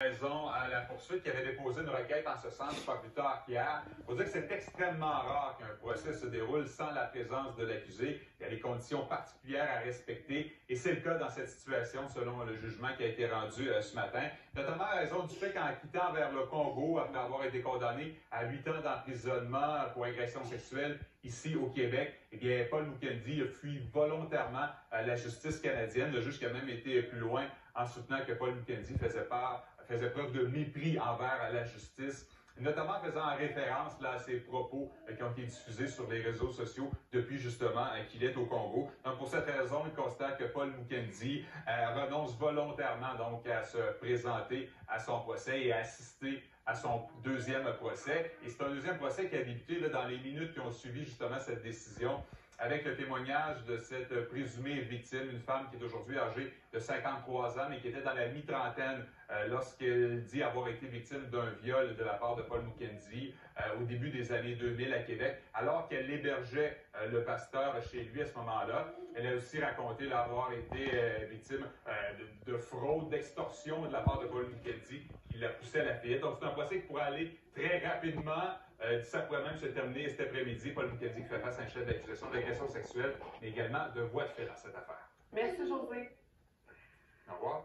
Raison à la poursuite qui avait déposé une requête en ce sens pas plus tard qu'hier. Il faut dire que c'est extrêmement rare qu'un procès se déroule sans la présence de l'accusé. Il y a des conditions particulières à respecter et c'est le cas dans cette situation selon le jugement qui a été rendu ce matin. Notamment à raison du fait qu'en quittant vers le Congo après avoir été condamné à 8 ans d'emprisonnement pour agression sexuelle ici au Québec, eh bien, Paul Mukendi a fui volontairement la justice canadienne. Le juge qui a même été plus loin en soutenant que Paul Mukendi faisait preuve de mépris envers la justice, notamment faisant référence là, à ses propos qui ont été diffusés sur les réseaux sociaux depuis justement qu'il est au Congo. Donc pour cette raison, il constate que Paul Mukendi renonce volontairement donc à se présenter à son procès et à assister à son deuxième procès. Et c'est un deuxième procès qui a débuté là, dans les minutes qui ont suivi justement cette décision, avec le témoignage de cette présumée victime, une femme qui est aujourd'hui âgée de 53 ans, mais qui était dans la mi-trentaine lorsqu'elle dit avoir été victime d'un viol de la part de Paul Mukendi au début des années 2000 à Québec, alors qu'elle hébergeait le pasteur chez lui à ce moment-là. Elle a aussi raconté avoir été victime de fraude, d'extorsion de la part de Paul Mukendi, qui l'a poussé à la fuite. Donc c'est un procès qui pourrait aller très rapidement. Ça pourrait même se terminer cet après-midi. Paul Mukendi qui fait face à un chef d'accusation d'agression sexuelle, mais également de voie de fait dans cette affaire. Merci, José. Au revoir.